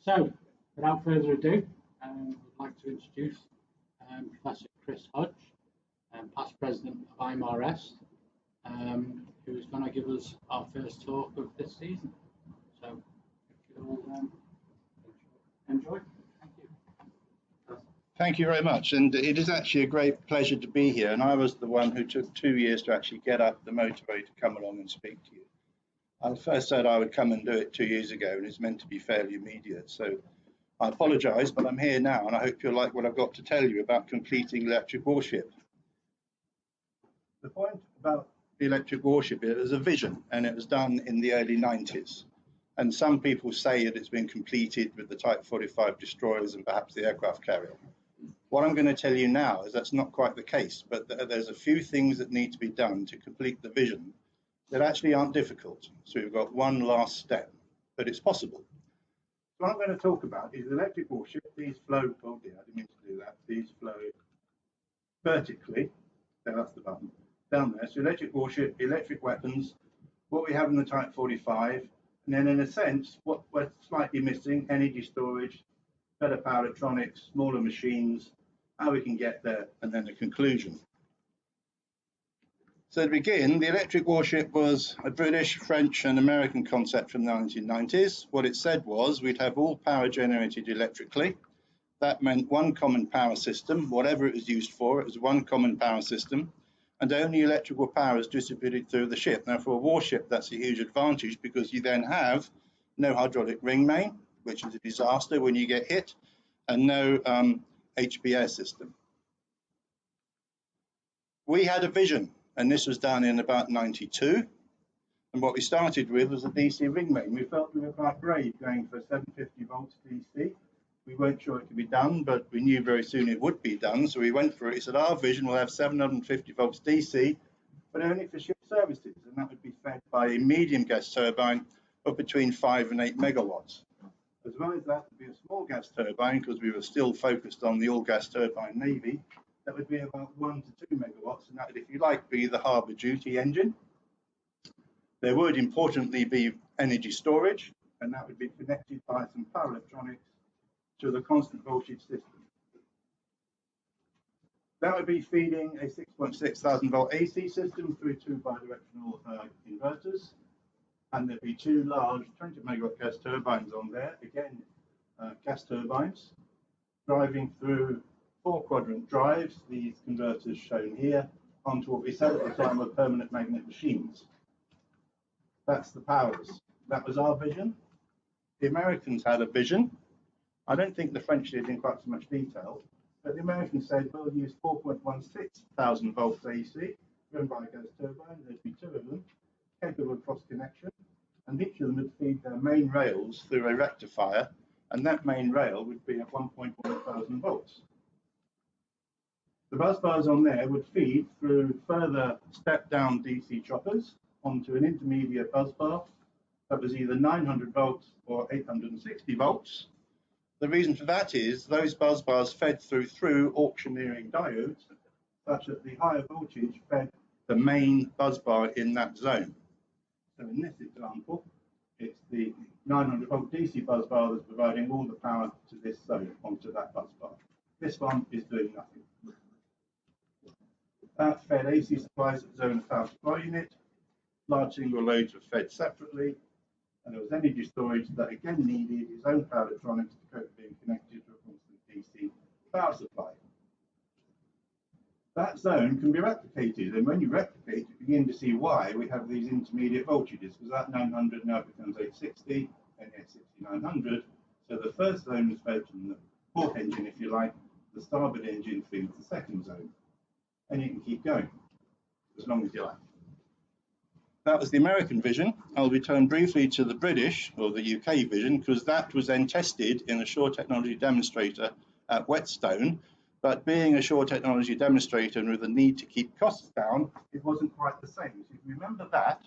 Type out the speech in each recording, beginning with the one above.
So, without further ado, I'd like to introduce Professor Chris Hodge, past president of IMarEST, who is going to give us our first talk of this season. So, if you'll enjoy. Thank you. Thank you very much, and it is actually a great pleasure to be here. And I was the one who took 2 years to actually get up the motivator to come along and speak to you. I first said I would come and do it 2 years ago, and it's meant to be fairly immediate. So I apologise, but I'm here now, and I hope you'll like what I've got to tell you about completing electric warship. The point about the electric warship is it was a vision, and it was done in the early 90s. And some people say that it's been completed with the Type 45 destroyers and perhaps the aircraft carrier. What I'm going to tell you now is that's not quite the case, but there's a few things that need to be done to complete the vision that actually aren't difficult. So we've got one last step, but it's possible. So what I'm going to talk about is electric warship. These flow, oh dear, I didn't mean to do that. These flow vertically. So that's the button down there. So electric warship, electric weapons, what we have in the Type 45, and then in a sense, what we're slightly missing, energy storage, better power electronics, smaller machines, how we can get there, and then the conclusion. So to begin, the electric warship was a British, French and American concept from the 1990s. What it said was we'd have all power generated electrically. That meant one common power system, whatever it was used for, it was one common power system, and only electrical power is distributed through the ship. Now for a warship, that's a huge advantage because you then have no hydraulic ring main, which is a disaster when you get hit, and no HPS system. We had a vision, and this was done in about 92. And what we started with was a DC ring main. We felt we were quite brave going for 750 volts DC. We weren't sure it could be done, but we knew very soon it would be done. So we went for it. We said our vision will have 750 volts DC, but only for ship services. And that would be fed by a medium gas turbine of between 5 and 8 megawatts. As well as that would be a small gas turbine, because we were still focused on the all gas turbine Navy. That would be about 1 to 2 megawatts, and that would, if you like, be the harbour duty engine. There would importantly be energy storage, and that would be connected by some power electronics to the constant voltage system. That would be feeding a 6.6 thousand volt AC system through 2 bidirectional inverters, and there'd be 2 large 20 megawatt gas turbines on there, again gas turbines, driving through 4 quadrant drives, these converters shown here, onto what we said at the time were permanent magnet machines. That's the powers. That was our vision. The Americans had a vision. I don't think the French did in quite so much detail, but the Americans said we'll use 4.16 thousand volts AC, driven by a gas turbine. There'd be 2 of them, capable of cross connection, and each of them would feed their main rails through a rectifier, and that main rail would be at 1.1 thousand volts. The bus bars on there would feed through further step-down DC choppers onto an intermediate bus bar that was either 900 volts or 860 volts. The reason for that is those bus bars fed through auctioneering diodes, such that the higher voltage fed the main bus bar in that zone. So in this example, it's the 900 volt DC bus bar that's providing all the power to this zone onto that bus bar. This one is doing nothing. That fed AC supplies at the zone of power supply unit. Large single loads were fed separately, and there was energy storage that again needed its own power electronics to cope with being connected to a constant DC power supply. That zone can be replicated, and when you replicate, you begin to see why we have these intermediate voltages, because that 900 now becomes 860 and 6900. So the first zone is fed from the port engine, if you like, the starboard engine feeds the second zone. And you can keep going as long as you like. That was the American vision. I'll return briefly to the British or the UK vision, because that was then tested in a shore technology demonstrator at Whetstone. But being a shore technology demonstrator and with the need to keep costs down, it wasn't quite the same. So if you remember that,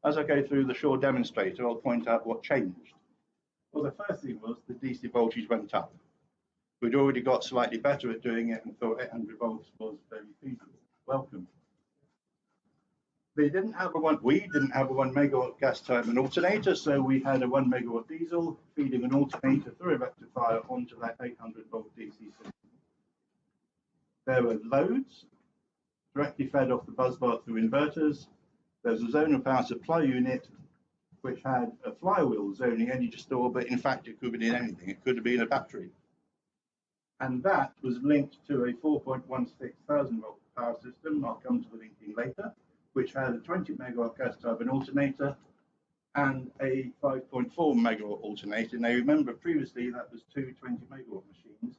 as I go through the shore demonstrator, I'll point out what changed. Well, the first thing was the DC voltage went up. We'd already got slightly better at doing it and thought 800 volts was very feasible. Welcome. We didn't have a 1 megawatt gas turbine alternator, so we had a 1 megawatt diesel feeding an alternator through a rectifier onto that 800 volt DC system. There were loads directly fed off the busbar through inverters. There's a zonal power supply unit which had a flywheel zoning energy store, but in fact it could have been anything. It could have been a battery. And that was linked to a 4.16 thousand volt power system. I'll come to the linking later, which had a 20 megawatt gas turbine alternator and a 5.4 megawatt alternator. Now remember previously that was two 20 megawatt machines.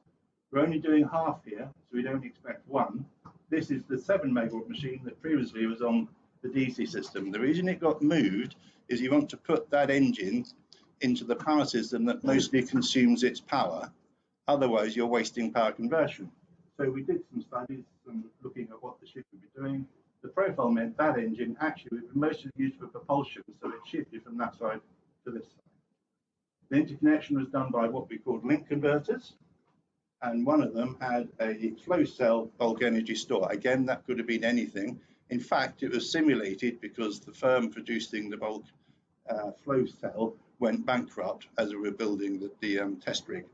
We're only doing half here, so we don't expect one. This is the 7 megawatt machine that previously was on the DC system. The reason it got moved is you want to put that engine into the power system that mostly consumes its power. Otherwise, you're wasting power conversion. So we did some studies looking at what the ship would be doing. The profile meant that engine actually would be mostly used for propulsion, so it shifted from that side to this side. The interconnection was done by what we called link converters, and one of them had a flow cell bulk energy store. Again, that could have been anything. In fact, it was simulated because the firm producing the bulk flow cell went bankrupt as we were building the test rig.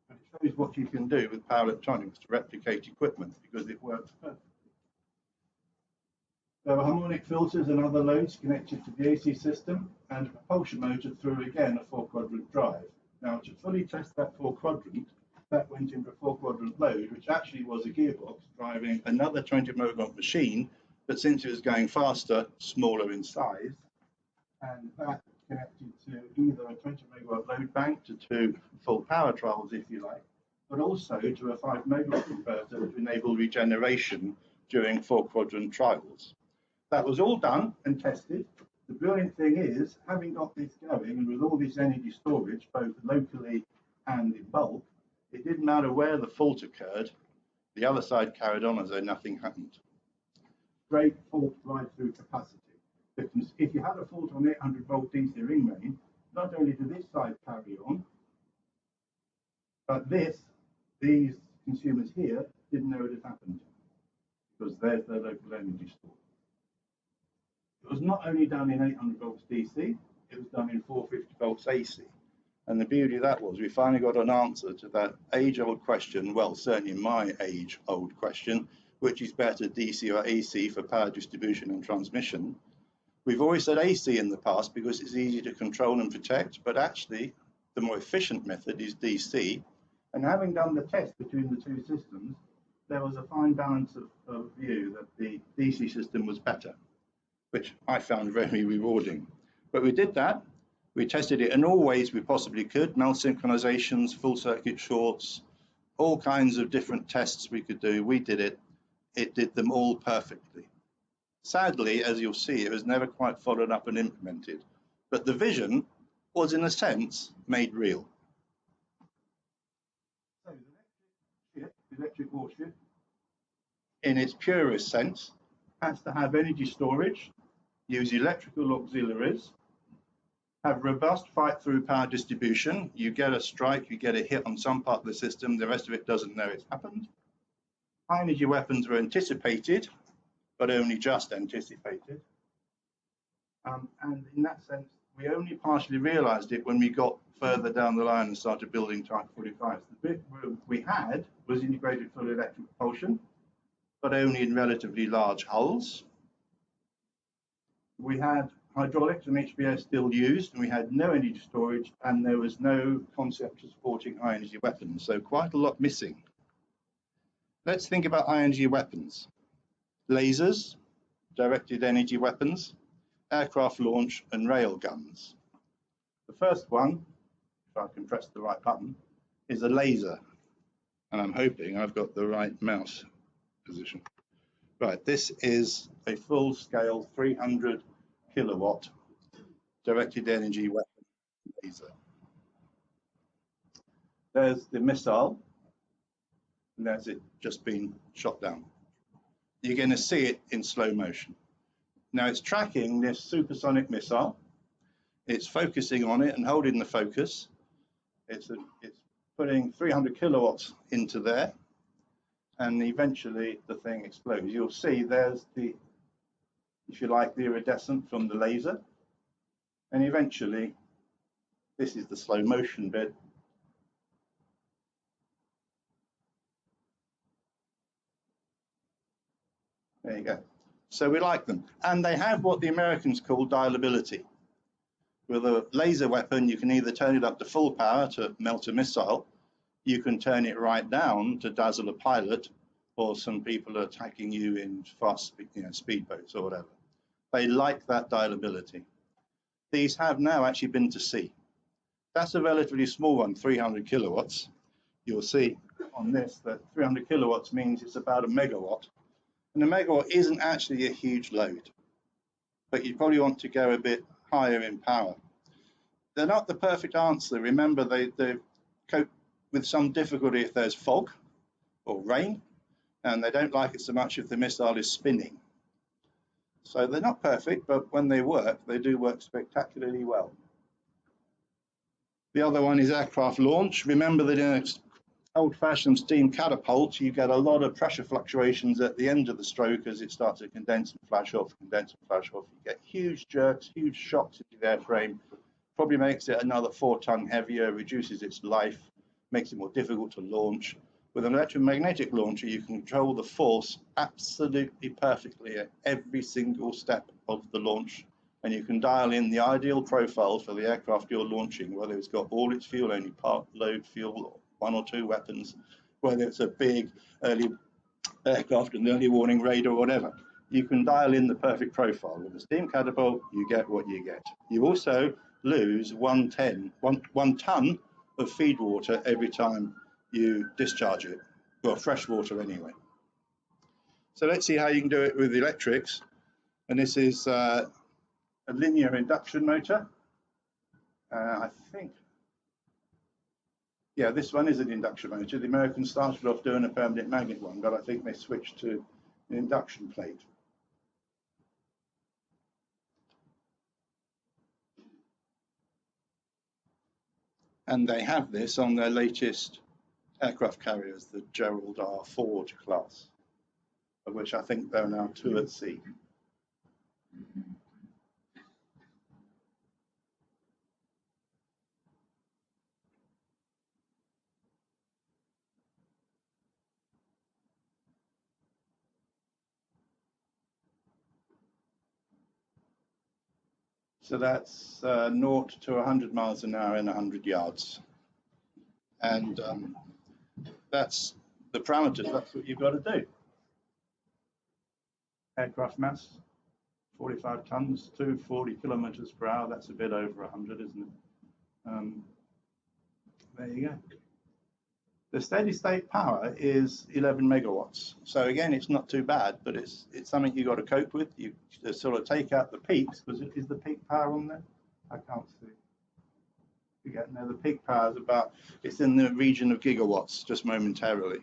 And it shows what you can do with power electronics to replicate equipment because it works perfectly. There were harmonic filters and other loads connected to the AC system and a propulsion motor through again a 4-quadrant drive. Now to fully test that 4-quadrant, that went into a 4-quadrant load, which actually was a gearbox driving another 20 megawatt machine, but since it was going faster, smaller in size, and that connected to either a 20 megawatt load bank to two full power trials, if you like, but also to a 5 megawatt converter to enable regeneration during 4-quadrant trials. That was all done and tested. The brilliant thing is, having got this going and with all this energy storage, both locally and in bulk, it didn't matter where the fault occurred, the other side carried on as though nothing happened. Great fault ride-through capacity. Because if you had a fault on 800 volt DC ring main, not only did this side carry on, but these consumers here didn't know it had happened because there's their local energy store. It was not only done in 800 volts DC, it was done in 450 volts AC. And the beauty of that was we finally got an answer to that age-old question, well, certainly my age-old question, which is better DC or AC for power distribution and transmission. We've always said AC in the past because it's easy to control and protect, but actually the more efficient method is DC. And having done the test between the two systems, there was a fine balance of view that the DC system was better, which I found very rewarding. But we did that. We tested it in all ways we possibly could, melt synchronizations, full circuit shorts, all kinds of different tests we could do. We did it. It did them all perfectly. Sadly, as you'll see, it was never quite followed up and implemented, but the vision was, in a sense, made real. So the electric warship, in its purest sense, has to have energy storage, use electrical auxiliaries, have robust fight-through power distribution. You get a strike, you get a hit on some part of the system, the rest of it doesn't know it's happened. High energy weapons were anticipated, but only just anticipated. And in that sense, we only partially realized it when we got further down the line and started building Type 45s. The bit we had was integrated full electric propulsion, but only in relatively large hulls. We had hydraulics and HBS still used, and we had no energy storage, and there was no concept of supporting high energy weapons, so quite a lot missing. Let's think about high energy weapons. Lasers, directed energy weapons, aircraft launch, and rail guns. The first one, if I can press the right button, is a laser, and I'm hoping I've got the right mouse position. Right, this is a full-scale 300 kilowatt directed energy weapon laser. There's the missile, and there's it just been shot down. You're going to see it in slow motion. Now it's tracking this supersonic missile. It's focusing on it and holding the focus. It's putting 300 kilowatts into there, and eventually the thing explodes. You'll see there's the if you like, the iridescent from the laser. And eventually, this is the slow motion bit. There you go. So we like them. And they have what the Americans call dialability. With a laser weapon, you can either turn it up to full power to melt a missile, you can turn it right down to dazzle a pilot, or some people are attacking you in fast, speedboats or whatever. They like that dialability. These have now actually been to sea. That's a relatively small one, 300 kilowatts. You'll see on this that 300 kilowatts means it's about a megawatt. And a megawatt isn't actually a huge load, but you probably want to go a bit higher in power. They're not the perfect answer. Remember, they cope with some difficulty if there's fog or rain, and they don't like it so much if the missile is spinning. So they're not perfect, but when they work, they do work spectacularly well. The other one is aircraft launch. Remember that in an old-fashioned steam catapult, you get a lot of pressure fluctuations at the end of the stroke as it starts to condense and flash off, condense and flash off. You get huge jerks, huge shocks into the airframe, probably makes it another 4 ton heavier, reduces its life, makes it more difficult to launch. With an electromagnetic launcher, you can control the force absolutely perfectly at every single step of the launch, and you can dial in the ideal profile for the aircraft you're launching, whether it's got all its fuel, only part load fuel, or 1 or 2 weapons, whether it's a big early aircraft and early warning radar or whatever. You can dial in the perfect profile. With a steam catapult, you get what you get. You also lose 1 ton of feed water every time you discharge it, well, fresh water anyway. So let's see how you can do it with electrics. And this is a linear induction motor. I think, yeah, this one is an induction motor. The Americans started off doing a permanent magnet one, but I think they switched to an induction plate. And they have this on their latest aircraft carriers, the Gerald R. Ford class, of which I think there are now 2 at sea. So that's 0 to 100 miles an hour in 100 yards. And that's the parameters, that's what you've got to do. Aircraft mass, 45 tons, 240 kilometers per hour, that's a bit over 100, isn't it? There you go. The steady state power is 11 megawatts. So again, it's not too bad, but it's something you've got to cope with. You sort of take out the peaks, because is the peak power on there? I can't see. No, the peak power is it's in the region of gigawatts, just momentarily.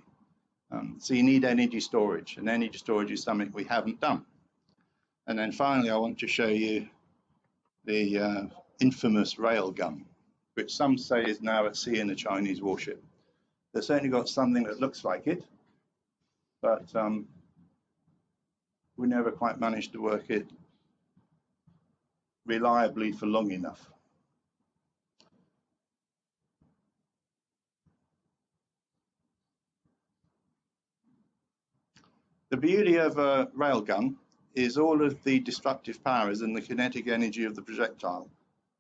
So you need energy storage, and energy storage is something we haven't done. And then finally, I want to show you the infamous railgun, which some say is now at sea in a Chinese warship. They've certainly got something that looks like it, but we never quite managed to work it reliably for long enough. The beauty of a railgun is all of the destructive power is in the kinetic energy of the projectile.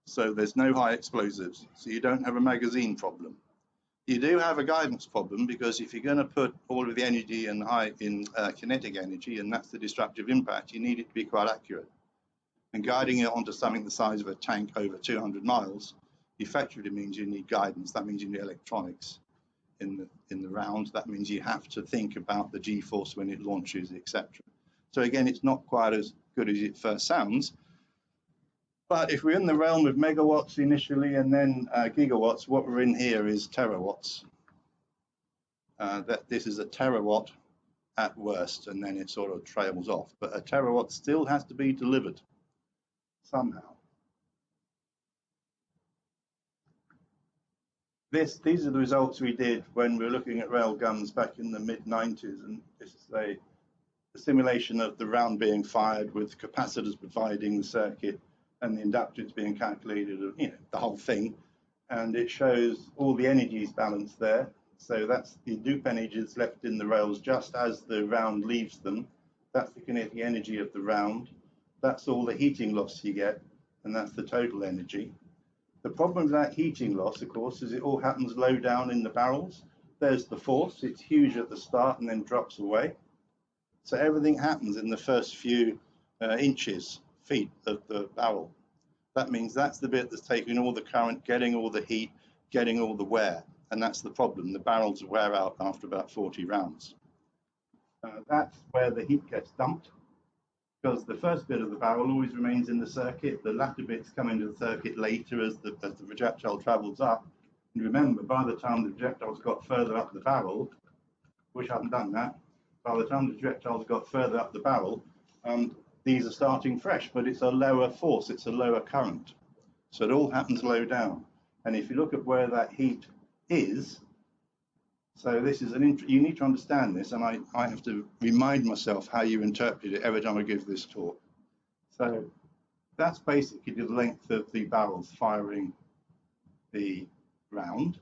So there's no high explosives, so you don't have a magazine problem. You do have a guidance problem, because if you're going to put all of the energy in kinetic energy, and that's the destructive impact, you need it to be quite accurate. And guiding it onto something the size of a tank over 200 miles effectively means you need guidance. That means you need electronics in the round. That means you have to think about the G-force when it launches, etc. So again, it's not quite as good as it first sounds. But if we're in the realm of megawatts initially and then gigawatts, what we're in here is terawatts. This is a terawatt at worst, and then it sort of trails off. But a terawatt still has to be delivered somehow. These are the results we did when we were looking at rail guns back in the mid-90s, and this is simulation of the round being fired with capacitors providing the circuit and the inductance being calculated, you know, the whole thing. And it shows all the energies balanced there. So that's the loop energies left in the rails just as the round leaves them. That's the kinetic energy of the round. That's all the heating loss you get, and that's the total energy. The problem with that heating loss, of course, is it all happens low down in the barrels. There's the force, it's huge at the start and then drops away. So everything happens in the first few inches, feet of the barrel. That means that's the bit that's taking all the current, getting all the heat, getting all the wear. And that's the problem. The barrels wear out after about 40 rounds. That's where the heat gets dumped, because the first bit of the barrel always remains in the circuit. The latter bits come into the circuit later as the projectile travels up. And remember, by the time the projectiles got further up the barrel, wish I hadn't done that, by the time the projectiles got further up the barrel, these are starting fresh, but it's a lower force, it's a lower current. So it all happens low down. And if you look at where that heat is, so this is you need to understand this, and I have to remind myself how you interpret it every time I give this talk. So that's basically the length of the barrels firing the round,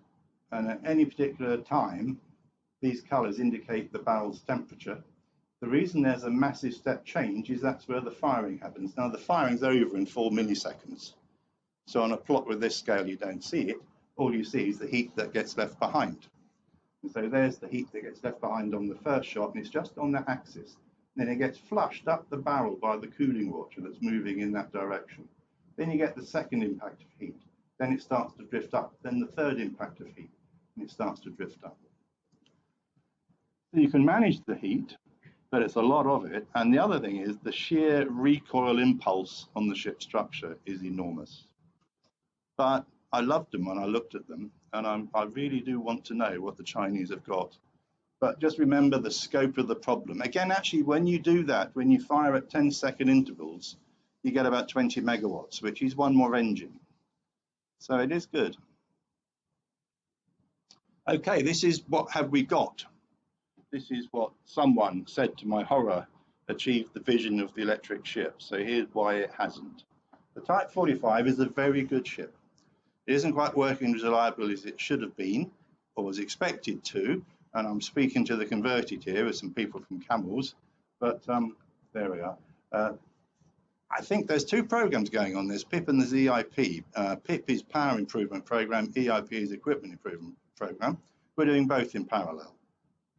and at any particular time, these colors indicate the barrel's temperature. The reason there's a massive step change is that's where the firing happens. Now the firing's over in 4 milliseconds. So on a plot with this scale, you don't see it. All you see is the heat that gets left behind. And so there's the heat that gets left behind on the first shot, and it's just on that axis. And then it gets flushed up the barrel by the cooling water that's moving in that direction. Then you get the second impact of heat. Then it starts to drift up. Then the third impact of heat, and it starts to drift up. So you can manage the heat, but it's a lot of it. And the other thing is the sheer recoil impulse on the ship structure is enormous. But I loved them when I looked at them, and I really do want to know what the Chinese have got. But just remember the scope of the problem. Again, actually, when you do that, when you fire at 10-second intervals, you get about 20 megawatts, which is one more engine. So it is good. Okay, this is what have we got. This is what someone said, to my horror, achieved the vision of the electric ship. So here's why it hasn't. The Type 45 is a very good ship. It isn't quite working as reliably as it should have been or was expected to, and I'm speaking to the converted here with some people from Camels, but there we are. I think there's two programs going on. There's PIP and there's EIP. PIP is Power Improvement Program, EIP is Equipment Improvement Program. We're doing both in parallel.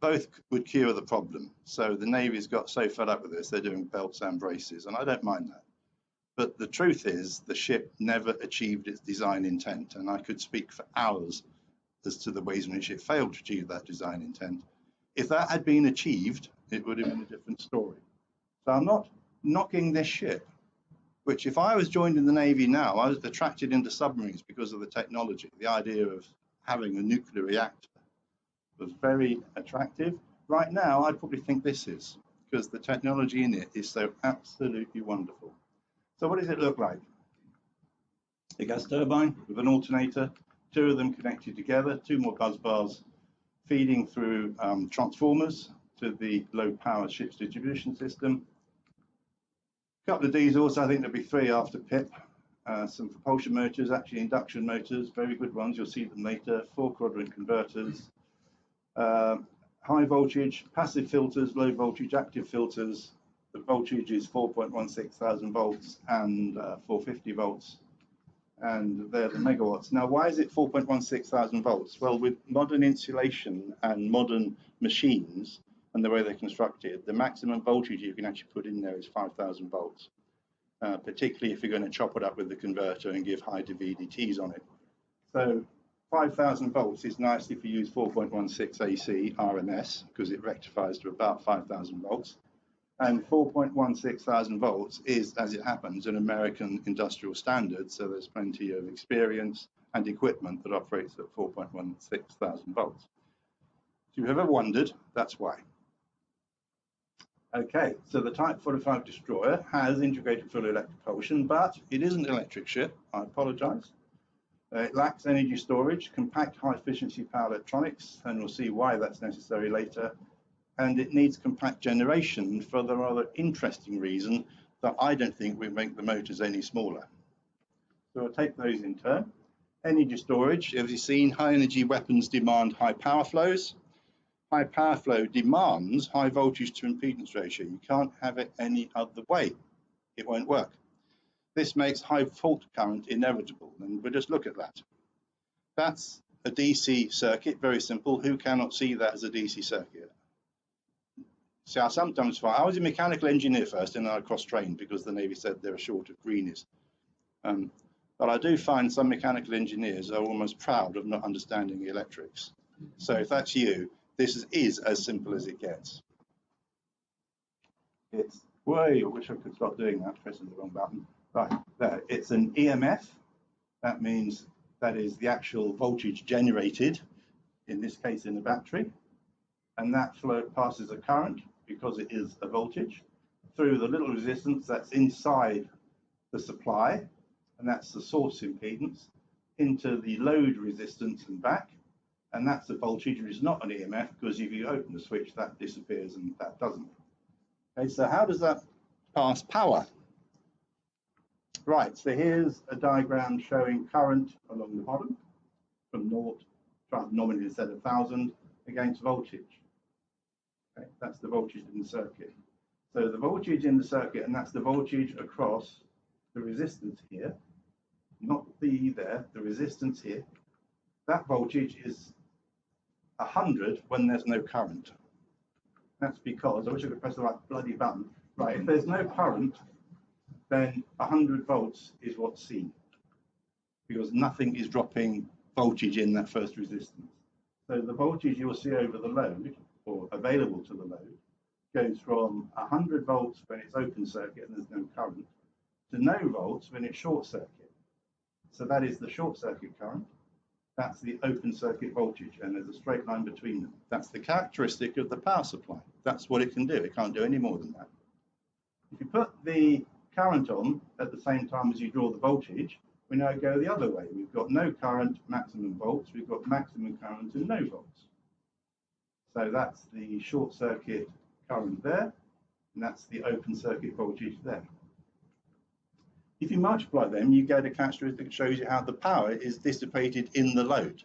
Both would cure the problem. So the Navy's got so fed up with this, they're doing belts and braces, and I don't mind that. But the truth is, the ship never achieved its design intent, and I could speak for hours as to the ways in which it failed to achieve that design intent. If that had been achieved, it would have been a different story. So I'm not knocking this ship, which if I was joined in the Navy now, I was attracted into submarines because of the technology. The idea of having a nuclear reactor was very attractive. Right now, I'd probably think this is, because the technology in it is so absolutely wonderful. So what does it look like? A gas turbine with an alternator, two of them connected together, two more buzz bars feeding through transformers to the low power ship's distribution system. A couple of diesels, I think there'll be three after PIP. Some propulsion motors, actually induction motors, very good ones, you'll see them later. 4-quadrant converters, high voltage, passive filters, low voltage, active filters. The voltage is 4.16 thousand volts and 450 volts. And they're the megawatts. Now, why is it 4.16 thousand volts? Well, with modern insulation and modern machines and the way they're constructed, the maximum voltage you can actually put in there is 5,000 volts, particularly if you're going to chop it up with the converter and give high VDTs on it. So 5,000 volts is nice if you use 4.16 AC RMS, because it rectifies to about 5,000 volts. And 4.16 thousand volts is, as it happens, an American industrial standard, so there's plenty of experience and equipment that operates at 4.16 thousand volts. If you've ever wondered, that's why. Okay, so the Type 45 destroyer has integrated full electric propulsion, but it isn't an electric ship. I apologize. It lacks energy storage, compact high efficiency power electronics, and we'll see why that's necessary later. and it needs compact generation for the rather interesting reason that I don't think we make the motors any smaller. So I'll take those in turn. Energy storage, as you've seen, high energy weapons demand high power flows. High power flow demands high voltage to impedance ratio. You can't have it any other way. It won't work. This makes high fault current inevitable, and we'll just look at that. That's a DC circuit, very simple. Who cannot see that as a DC circuit? See, I sometimes find, I was a mechanical engineer first, and then I cross-trained because the Navy said they were short of greenies. But I do find some mechanical engineers are almost proud of not understanding electrics. So if that's you, this is as simple as it gets. It's way, I wish I could stop doing that, pressing the wrong button. Right, there, it's an EMF. That means that is the actual voltage generated, in this case in a battery. And that flow passes a current, because it is a voltage, through the little resistance that's inside the supply, and that's the source impedance, into the load resistance and back, and that's the voltage, which is not an EMF, because if you open the switch, that disappears and that doesn't. Okay, so how does that pass power? Right, so here's a diagram showing current along the bottom, from 0, nominally instead of 1000, against voltage. Okay, that's the voltage in the circuit. So the voltage in the circuit, and that's the voltage across the resistance here, not the there, the resistance here. That voltage is 100 when there's no current. That's because, I wish I could press the right bloody button. Right, if there's no current, then 100 volts is what's seen, because nothing is dropping voltage in that first resistance. So the voltage you'll see over the load, or available to the load, goes from 100 volts when it's open circuit and there's no current, to no volts when it's short circuit. So that is the short circuit current. That's the open circuit voltage, and there's a straight line between them. That's the characteristic of the power supply. That's what it can do. It can't do any more than that. If you put the current on at the same time as you draw the voltage, we now go the other way. We've got no current, maximum volts. We've got maximum current and no volts. So that's the short circuit current there, and that's the open circuit voltage there. If you multiply them, you get a characteristic that shows you how the power is dissipated in the load.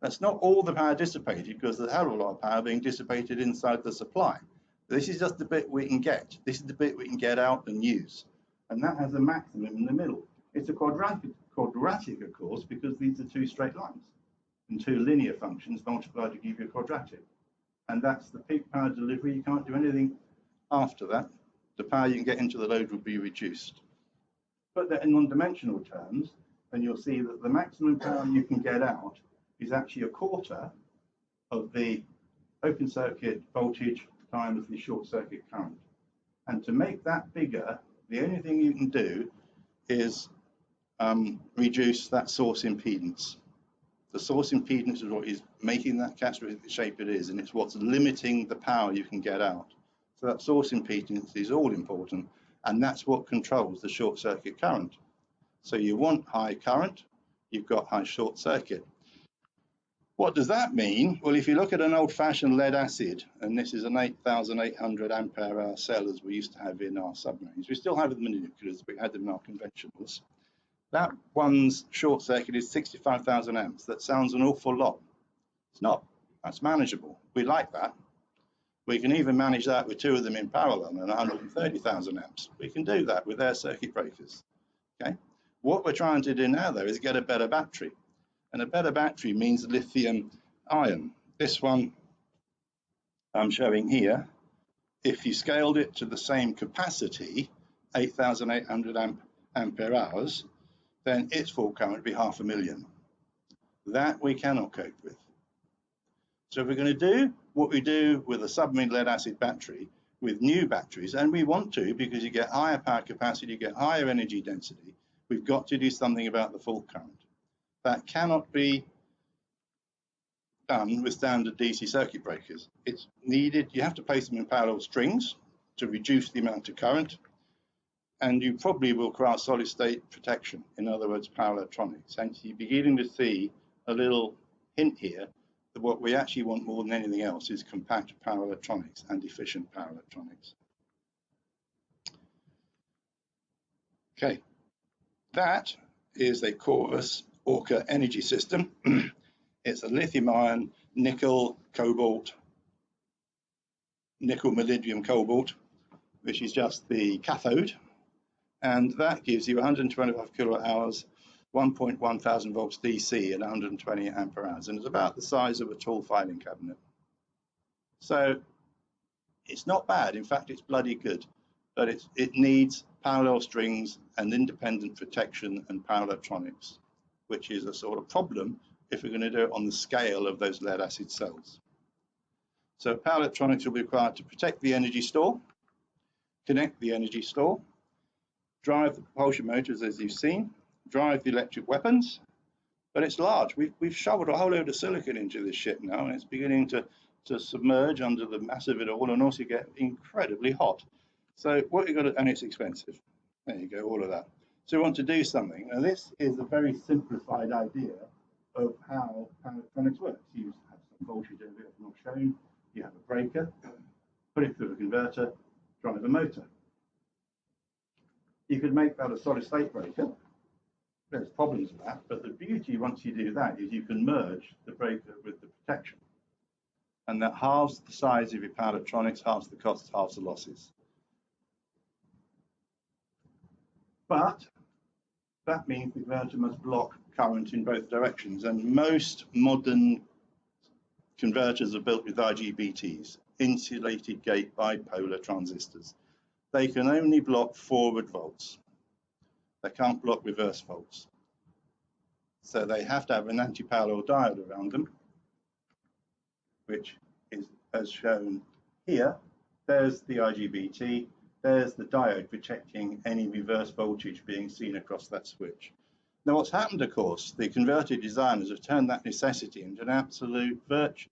That's not all the power dissipated, because there's a hell of a lot of power being dissipated inside the supply. This is just the bit we can get. This is the bit we can get out and use. And that has a maximum in the middle. It's a quadratic of course, because these are two straight lines and two linear functions multiplied to give you a quadratic. And that's the peak power delivery. You can't do anything after that. The power you can get into the load will be reduced. Put that in one-dimensional terms, and you'll see that the maximum power you can get out is actually a quarter of the open circuit voltage times the short circuit current. And to make that bigger, the only thing you can do is reduce that source impedance. The source impedance is what is making that characteristic the shape it is, and it's what's limiting the power you can get out. So that source impedance is all important, and that's what controls the short circuit current. So you want high current, you've got high short circuit. What does that mean? Well, if you look at an old-fashioned lead acid, and this is an 8,800 ampere hour cell as we used to have in our submarines. We still have them in the nuclears, but we had them in our conventionals. That one's short circuit is 65,000 amps. That sounds an awful lot. It's not. That's manageable. We like that. We can even manage that with two of them in parallel and 130,000 amps. We can do that with air circuit breakers. Okay. What we're trying to do now, though, is get a better battery. And a better battery means lithium ion. This one I'm showing here, if you scaled it to the same capacity, 8,800 ampere hours, then its full current would be 500,000. That we cannot cope with. So if we're going to do what we do with a submarine lead acid battery with new batteries, and we want to because you get higher power capacity, you get higher energy density, we've got to do something about the fault current. That cannot be done with standard DC circuit breakers. It's needed, you have to place them in parallel strings to reduce the amount of current, and you probably will require solid state protection, in other words, power electronics. And you're beginning to see a little hint here what we actually want more than anything else is compact power electronics and efficient power electronics. Okay, that is a Corvus Orca energy system. It's a lithium-ion, nickel, cobalt, nickel, molybdenum, cobalt, which is just the cathode, and that gives you 125 kilowatt hours, 1.1 thousand volts DC and 120 ampere hours, and it's about the size of a tall filing cabinet. So it's not bad. In fact, it's bloody good, but it needs parallel strings and independent protection and power electronics, which is a sort of problem if we're going to do it on the scale of those lead acid cells. So power electronics will be required to protect the energy store, connect the energy store, drive the propulsion motors as you've seen, drive the electric weapons, but it's large. We've shoveled a whole load of silicon into this ship now, and it's beginning to submerge under the mass of it all, and also get incredibly hot. So what you've got to, and it's expensive. There you go, all of that. So we want to do something. Now this is a very simplified idea of how power electronics works. You have some voltage over here, not shown. You have a breaker, put it through a converter, drive a motor. You could make that a solid state breaker. There's problems with that, but the beauty once you do that is you can merge the breaker with the protection. And that halves the size of your power electronics, halves the costs, halves the losses. But that means the converter must block current in both directions, and most modern converters are built with IGBTs, insulated gate bipolar transistors. They can only block forward volts. They can't block reverse volts. So they have to have an anti-parallel diode around them, which is as shown here. There's the IGBT, there's the diode protecting any reverse voltage being seen across that switch. Now what's happened, of course, the converter designers have turned that necessity into an absolute virtue.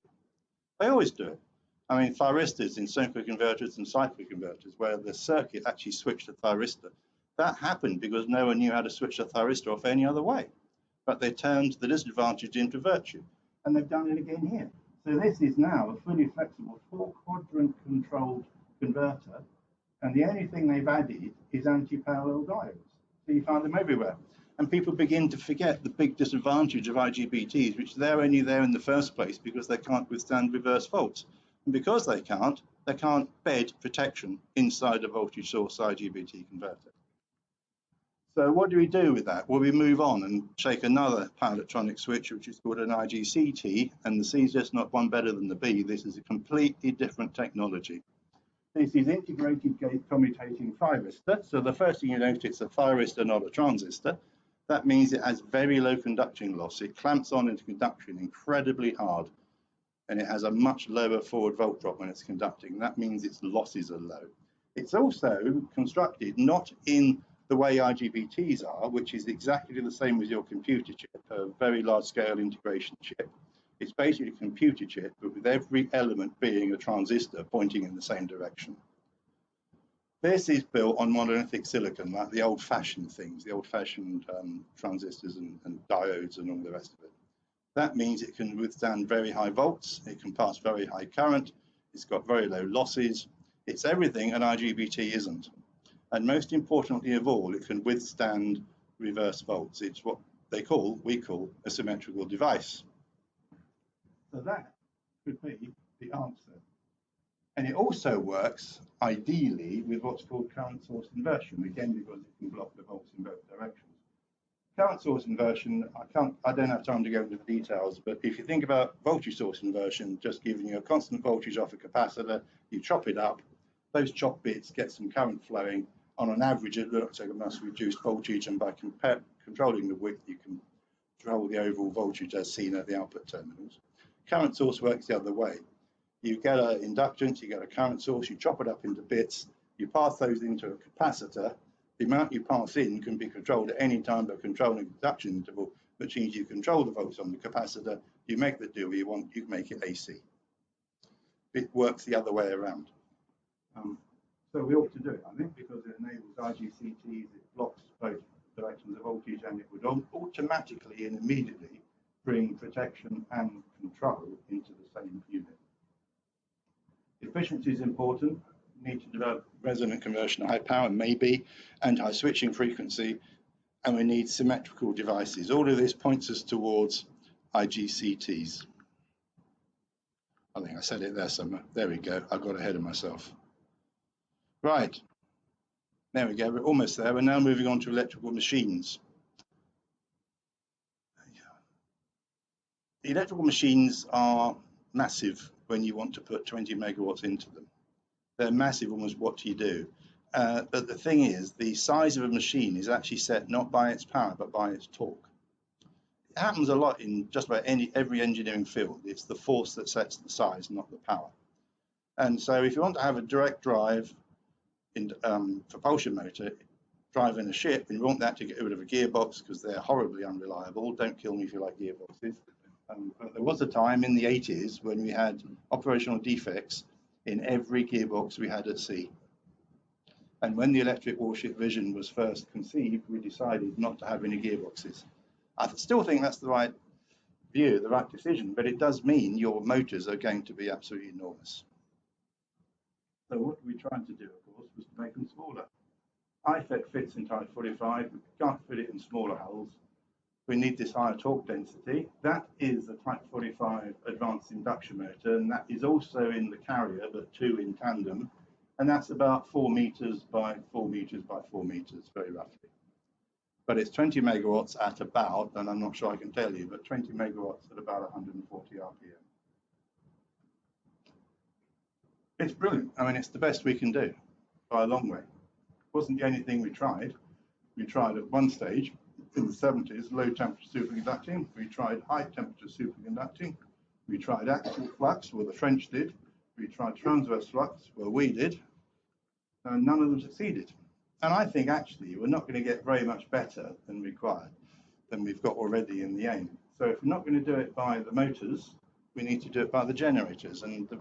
They always do it. I mean, thyristors in synchro converters and cyclic converters, where the circuit actually switched to thyristor, that happened because no one knew how to switch the thyristor off any other way. But they turned the disadvantage into virtue, and they've done it again here. So this is now a fully flexible 4-quadrant controlled converter, and the only thing they've added is anti-parallel diodes. So you find them everywhere. And people begin to forget the big disadvantage of IGBTs, which they're only there in the first place because they can't withstand reverse volts. And because they can't bed protection inside a voltage source IGBT converter. So what do we do with that? Well, we move on and take another power electronic switch, which is called an IGCT, and the C is just not one better than the B. This is a completely different technology. This is integrated gate commutating thyristor. So the first thing you notice, it's a thyristor, not a transistor. That means it has very low conducting loss. It clamps on into conduction incredibly hard, and it has a much lower forward volt drop when it's conducting. That means its losses are low. It's also constructed not in the way IGBTs are, which is exactly the same as your computer chip, a very large scale integration chip. It's basically a computer chip, but with every element being a transistor pointing in the same direction. This is built on monolithic silicon, like the old-fashioned things, the old-fashioned transistors and diodes and all the rest of it. That means it can withstand very high volts, it can pass very high current, it's got very low losses. It's everything an IGBT isn't. And most importantly of all, it can withstand reverse volts. It's what we call a symmetrical device. So that could be the answer. And it also works ideally with what's called current source inversion, again because it can block the volts in both directions. Current source inversion, I don't have time to go into the details, but if you think about voltage source inversion, just giving you a constant voltage off a capacitor, you chop it up, those chopped bits get some current flowing. On an average, it looks like a much reduced voltage, and by controlling the width, you can control the overall voltage as seen at the output terminals. Current source works the other way. You get an inductance, you get a current source, you chop it up into bits, you pass those into a capacitor. The amount you pass in can be controlled at any time by controlling the induction interval, which means you control the volts on the capacitor, you make the do you want, you can make it AC. It works the other way around. So we ought to do it, I think, because it enables IGCTs, it blocks both directions of voltage, and it would automatically and immediately bring protection and control into the same unit. Efficiency is important. We need to develop resonant conversion to high power, maybe, and high switching frequency, and we need symmetrical devices. All of this points us towards IGCTs. I think I said it there somewhere. There we go. I got ahead of myself. Right. There we go. We're almost there. We're now moving on to electrical machines. Electrical machines are massive when you want to put 20 megawatts into them. They're massive almost what you do. But the thing is, the size of a machine is actually set not by its power, but by its torque. It happens a lot in just about every engineering field. It's the force that sets the size, not the power. And so if you want to have a direct drive in, propulsion motor driving a ship, and you want that to get rid of a gearbox because they're horribly unreliable, don't kill me if you like gearboxes. But there was a time in the 80s when we had operational defects in every gearbox we had at sea. And when the electric warship vision was first conceived, we decided not to have any gearboxes. I still think that's the right view, the right decision, but it does mean your motors are going to be absolutely enormous. So what we tried to do, of course, was to make them smaller. IFET fits in Type 45, we can't fit it in smaller hulls. We need this higher torque density. That is the Type 45 advanced induction motor, and that is also in the carrier, but two in tandem. And that's about 4 meters by 4 meters by 4 meters, very roughly. But it's 20 megawatts at about, and I'm not sure I can tell you, but 20 megawatts at about 140 RPM. It's brilliant. I mean, it's the best we can do by a long way. It wasn't the only thing we tried. We tried at one stage, in the 70s, low temperature superconducting. We tried high temperature superconducting. We tried axial flux, where the French did. We tried transverse flux, where we did. And none of them succeeded. And I think actually we're not going to get very much better than required, than we've got already in the aim. So if we're not going to do it by the motors, we need to do it by the generators. And the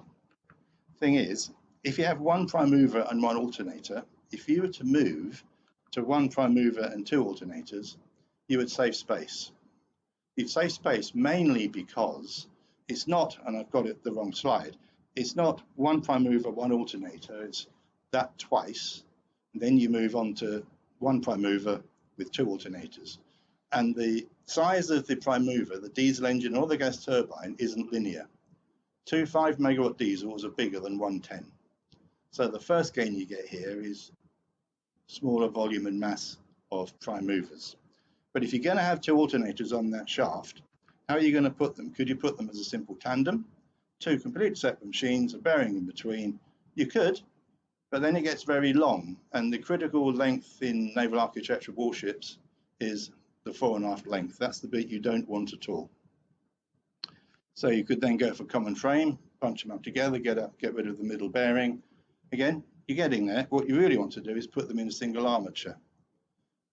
thing is, if you have one prime mover and one alternator, if you were to move to one prime mover and two alternators, you would save space. You'd save space mainly because it's not, and I've got it the wrong slide, it's not one prime mover, one alternator, it's that twice, and then you move on to one prime mover with two alternators. And the size of the prime mover, the diesel engine or the gas turbine, isn't linear. Two 5 megawatt diesels are bigger than 110. So the first gain you get here is smaller volume and mass of prime movers. But if you're going to have two alternators on that shaft, how are you going to put them? Could you put them as a simple tandem? Two completely separate machines, a bearing in between. You could, but then it gets very long. And the critical length in naval architectural warships is the 4.5 length. That's the bit you don't want at all. So you could then go for common frame, punch them up together, get rid of the middle bearing. Again, you're getting there. What you really want to do is put them in a single armature.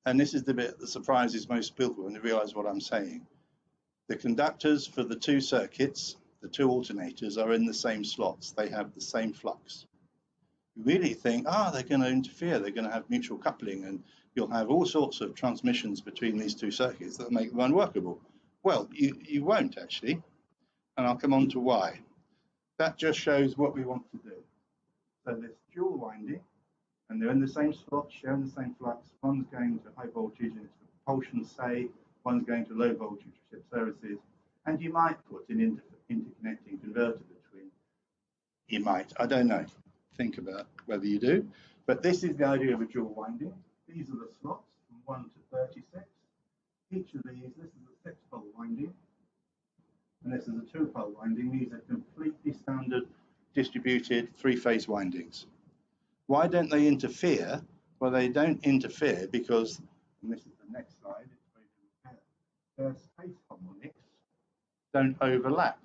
And this is the bit that surprises most people when they realize what I'm saying. The conductors for the two circuits, the two alternators, are in the same slots. They have the same flux. You really think, they're going to interfere, they're going to have mutual coupling, and you'll have all sorts of transmissions between these two circuits that make them unworkable. Well, you won't actually, and I'll come on to why. That just shows what we want to do. So there's dual winding, and they're in the same slot, sharing the same flux. One's going to high voltage and it's for propulsion, say, one's going to low voltage for ship services, and you might put an interconnecting converter between. You might, I don't know. Think about whether you do. But this is the idea of a dual winding. These are the slots from 1 to 36. Each of these, this is a 6-pole winding, and this is a 2-pole winding. These are completely standard distributed 3-phase windings. Why don't they interfere? Well, they don't interfere because, and this is the next slide, their space harmonics don't overlap.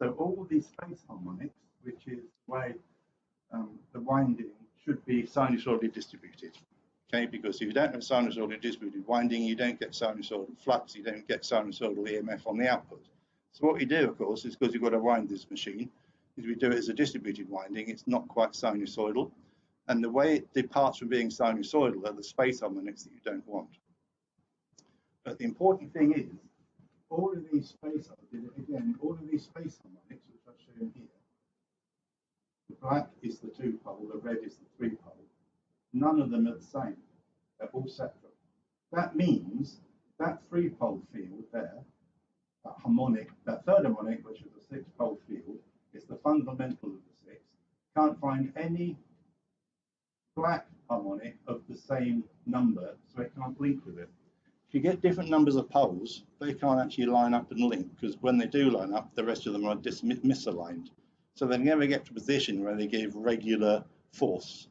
So all these space harmonics, which is the way the winding should be sinusoidally distributed. Okay, because if you don't have sinusoidally distributed winding, you don't get sinusoidal flux, you don't get sinusoidal EMF on the output. So what we do, of course, is because you've got to wind this machine, is we do it as a distributed winding. It's not quite sinusoidal. And the way it departs from being sinusoidal are the space harmonics that you don't want. But the important thing is all of these space harmonics, which I've shown here, the black is the 2-pole, the red is the 3-pole. None of them are the same. They're all separate. That means that 3-pole field there, that harmonic, that third harmonic, which is a 6-pole field, is the fundamental of the 6. Can't find any black harmonic of the same number, so it can't link with it. If you get different numbers of poles, they can't actually line up and link, because when they do line up, the rest of them are misaligned. So they never get to a position where they give regular force,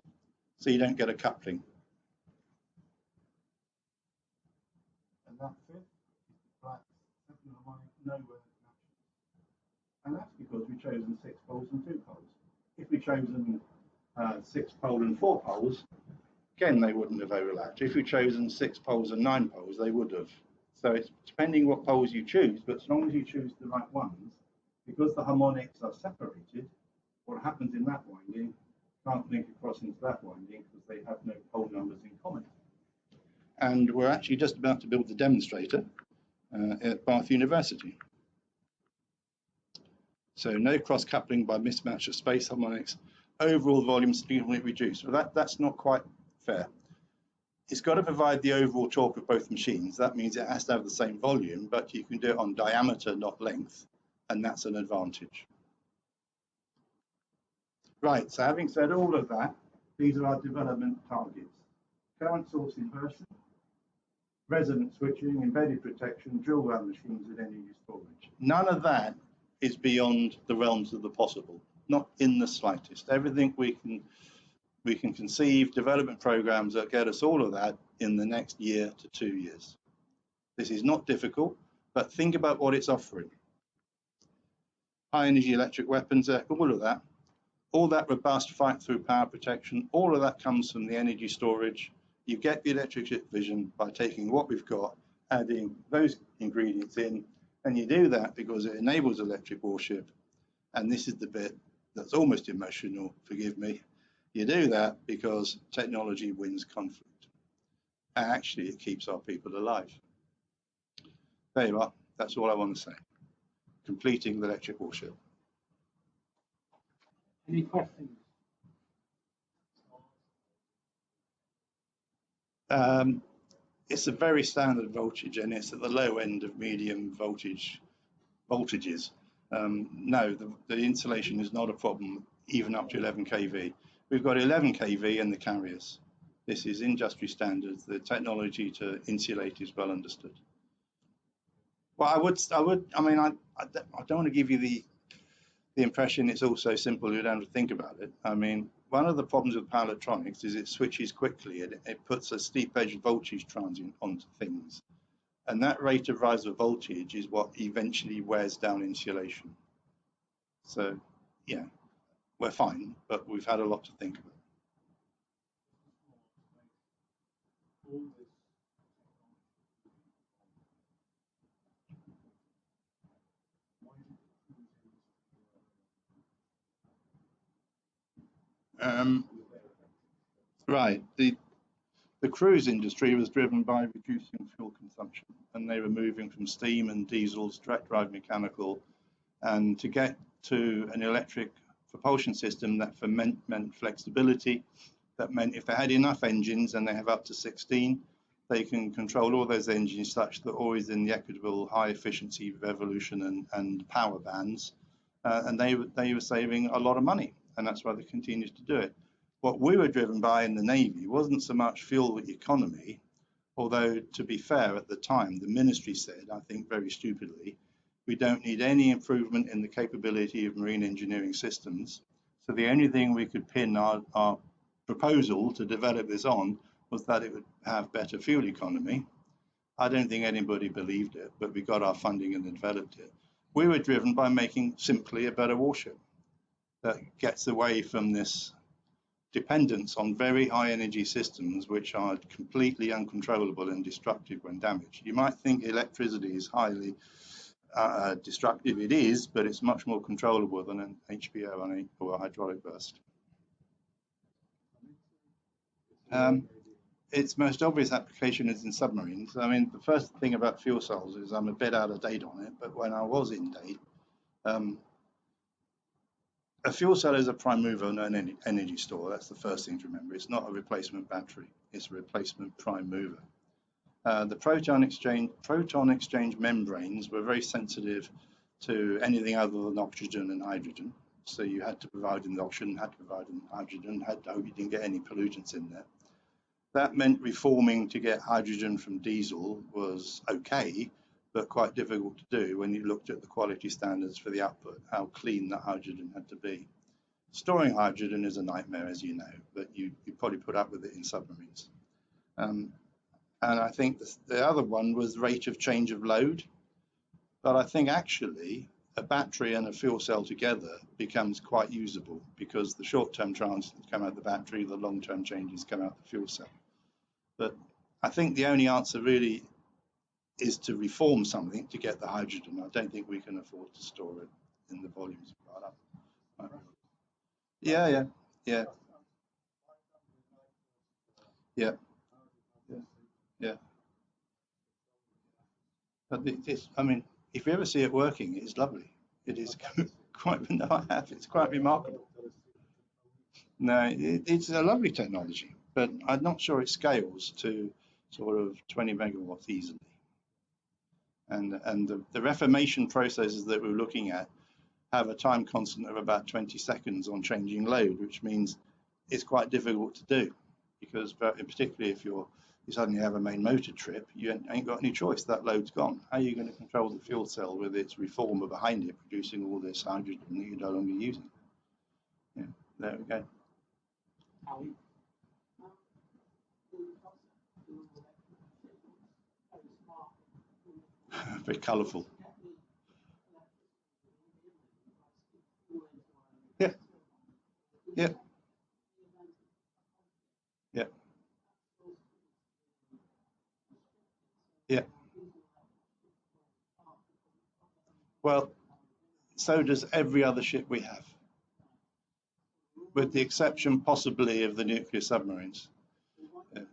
so you don't get a coupling. And that fifth is the black second harmonic nowhere matches. And that's because we've chosen 6 poles and 2 poles. If we'd chosen 6 pole and 4 poles, again, they wouldn't have overlapped. If we'd chosen 6 poles and 9 poles, they would have. So it's depending what poles you choose, but as long as you choose the right ones, because the harmonics are separated, what happens in that winding can't link across into that winding because they have no pole numbers in common. And we're actually just about to build the demonstrator at Bath University. So no cross-coupling by mismatch of space harmonics. Overall volume significantly reduced. Well, that's not quite fair. It's got to provide the overall torque of both machines. That means it has to have the same volume, but you can do it on diameter, not length, and that's an advantage. Right, so having said all of that, these are our development targets. Current source inversion, resonant switching, embedded protection, drill run machines with energy storage. None of that is beyond the realms of the possible, not in the slightest. Everything we can conceive, development programs that get us all of that in the next year to 2 years. This is not difficult, but think about what it's offering. High energy electric weapons, all that robust fight through power protection, all of that comes from the energy storage. You get the electric vision by taking what we've got, adding those ingredients in, and you do that because it enables electric warship. And this is the bit that's almost emotional, forgive me. You do that because technology wins conflict. And actually, it keeps our people alive. There you are. That's all I want to say. Completing the electric warship. Any questions? It's a very standard voltage, and it's at the low end of medium voltages. No, the insulation is not a problem, even up to 11 kV. We've got 11 kV in the carriers. This is industry standards. The technology to insulate is well understood. Well, I don't want to give you the impression it's all so simple you don't have to think about it. I mean, one of the problems with power electronics is it switches quickly and it puts a steep edge voltage transient onto things. And that rate of rise of voltage is what eventually wears down insulation. So, yeah, we're fine, but we've had a lot to think about. Right, the cruise industry was driven by reducing fuel consumption, and they were moving from steam and diesels, direct drive mechanical, and to get to an electric propulsion system that meant flexibility. That meant if they had enough engines, and they have up to 16, they can control all those engines such that always in the equitable high efficiency revolution and power bands, and they were saving a lot of money, and that's why they continued to do it. What we were driven by in the Navy wasn't so much fuel economy, although to be fair, at the time, the ministry said, I think very stupidly, we don't need any improvement in the capability of marine engineering systems. So the only thing we could pin our proposal to develop this on was that it would have better fuel economy. I don't think anybody believed it, but we got our funding and developed it. We were driven by making simply a better warship that gets away from this dependence on very high energy systems which are completely uncontrollable and destructive when damaged. You might think electricity is highly destructive. It is, but it's much more controllable than an HPO or a hydraulic burst. its most obvious application is in submarines. I mean, the first thing about fuel cells is I'm a bit out of date on it, but when I was in date, a fuel cell is a prime mover, not an energy store. That's the first thing to remember. It's not a replacement battery. It's a replacement prime mover. The proton exchange membranes were very sensitive to anything other than oxygen and hydrogen. So you had to provide in the oxygen, had to provide in the hydrogen, had to hope you didn't get any pollutants in there. That meant reforming to get hydrogen from diesel was okay, but quite difficult to do when you looked at the quality standards for the output, how clean that hydrogen had to be. Storing hydrogen is a nightmare, as you know, but you probably put up with it in submarines. And I think the other one was rate of change of load. But I think actually a battery and a fuel cell together becomes quite usable because the short-term transfers come out the battery, the long-term changes come out the fuel cell. But I think the only answer really is to reform something to get the hydrogen. I don't think we can afford to store it in the volumes brought up. Yeah. But I mean, if you ever see it working, it's lovely. It is quite, no, I have. It's quite remarkable. No, it's a lovely technology, but I'm not sure it scales to sort of 20 megawatts easily. And the reformation processes that we're looking at have a time constant of about 20 seconds on changing load, which means it's quite difficult to do because particularly if you suddenly have a main motor trip, you ain't got any choice, that load's gone. How are you going to control the fuel cell with its reformer behind it producing all this hydrogen that you're no longer using? Yeah, there we go. Very colourful. Yeah. Well, so does every other ship we have, with the exception possibly of the nuclear submarines. Yeah.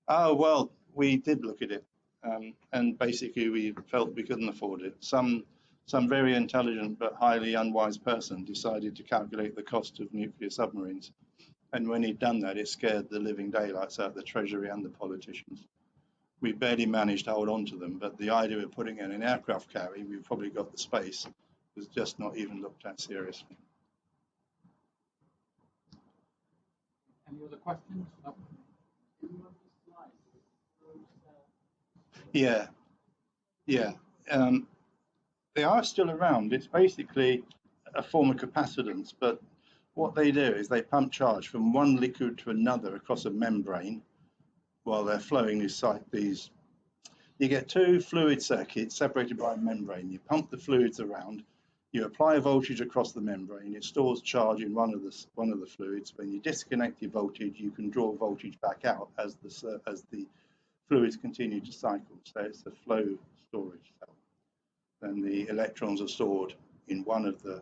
Oh, well, we did look at it, and basically we felt we couldn't afford it. Some very intelligent but highly unwise person decided to calculate the cost of nuclear submarines. And when he'd done that, it scared the living daylights out of the Treasury and the politicians. We barely managed to hold on to them, but the idea of putting in an aircraft carrier, we've probably got the space, was just not even looked at seriously. Any other questions? No. Yeah. They are still around. It's basically a form of capacitance, but what they do is they pump charge from one liquid to another across a membrane while they're flowing these. You get two fluid circuits separated by a membrane. You pump the fluids around, you apply a voltage across the membrane, it stores charge in one of the fluids. When you disconnect your voltage, you can draw voltage back out as the fluids continue to cycle. So it's a flow storage cell. And the electrons are stored in one of the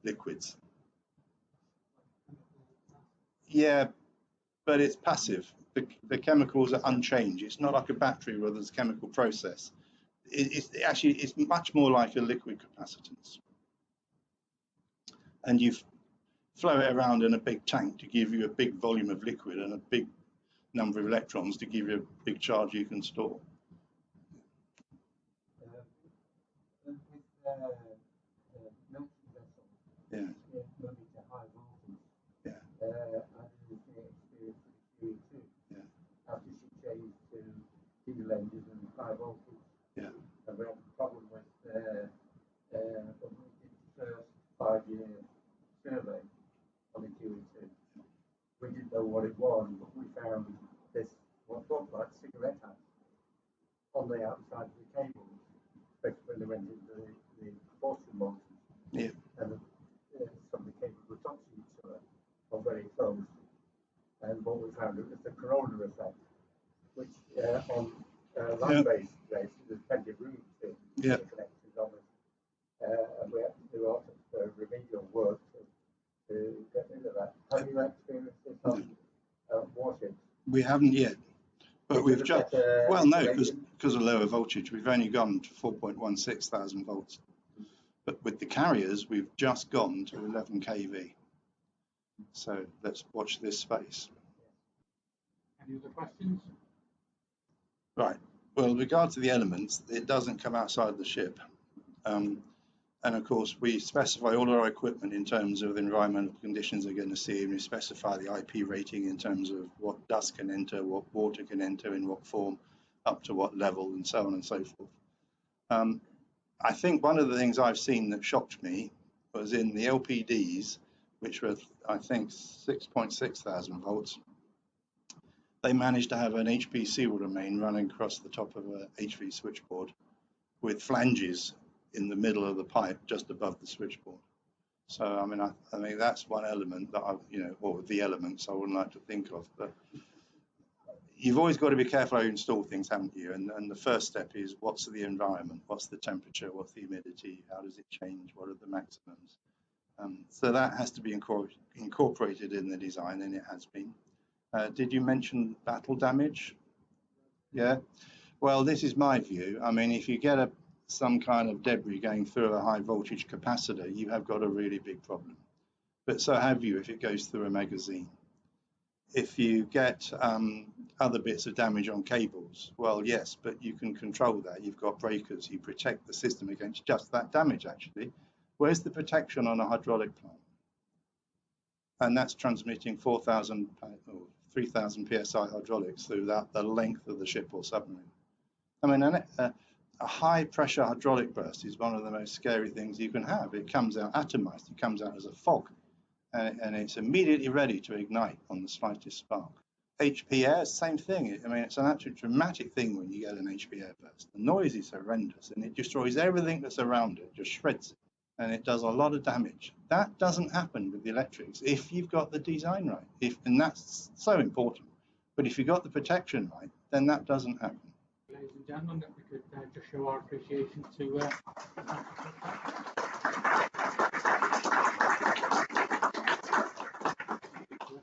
liquids. Yeah, but it's passive. The chemicals are unchanged. It's not like a battery where there's a chemical process. It's much more like a liquid capacitance. And you flow it around in a big tank to give you a big volume of liquid and a big number of electrons to give you a big charge you can store. With melting vessels, moving to high voltage, I did the experience with the QE2 after she changed to diesel engines and high voltage. And we had a problem with when we did the first 5-year survey on the QE2. We didn't know what it was, but we found this what looked like cigarette hats on the outside of the cables, especially when they went into the propulsion motors. And some of the cables were touching each other or very close. And what we found was the corona effect, which on land-based races, there's plenty of room to connectors on it. And we had to do a lot of remedial work to get rid of that. Have you experienced this on warships? We haven't yet, but we've just, well, no, Rated. because of lower voltage, we've only gone to 4.16 thousand volts. But with the carriers, we've just gone to 11 kV. So let's watch this space. Any other questions? Right. Well, with regard to the elements, it doesn't come outside the ship. And of course, we specify all our equipment in terms of the environmental conditions they're going to see, and we specify the IP rating in terms of what dust can enter, what water can enter, in what form, up to what level, and so on and so forth. I think one of the things I've seen that shocked me was in the LPDs, which were, I think, 6.6 thousand volts. They managed to have an HP serial main running across the top of a HV switchboard with flanges in the middle of the pipe just above the switchboard. So I mean that's one element that I, or the elements I wouldn't like to think of. But you've always got to be careful how you install things, haven't you? And the first step is, what's the environment? What's the temperature? What's the humidity? How does it change? What are the maximums? So that has to be incorporated in the design, and it has been. Did you mention battle damage? Yeah. Well, this is my view. I mean, if you get some kind of debris going through a high voltage capacitor, you have got a really big problem. But so have you if it goes through a magazine. If you get other bits of damage on cables, well, yes, but you can control that. You've got breakers. You protect the system against just that damage, actually. Where's the protection on a hydraulic plant? And that's transmitting 4,000 or 3,000 psi hydraulics through the length of the ship or submarine. I mean, a high pressure hydraulic burst is one of the most scary things you can have. It comes out atomized, it comes out as a fog, and it's immediately ready to ignite on the slightest spark. HP air, same thing. I mean, it's an absolute dramatic thing when you get an HP air burst. The noise is horrendous, and it destroys everything that's around it, just shreds it, and it does a lot of damage. That doesn't happen with the electrics if you've got the design right, and that's so important. But if you've got the protection right, then that doesn't happen. Ladies and gentlemen, that we could just show our appreciation to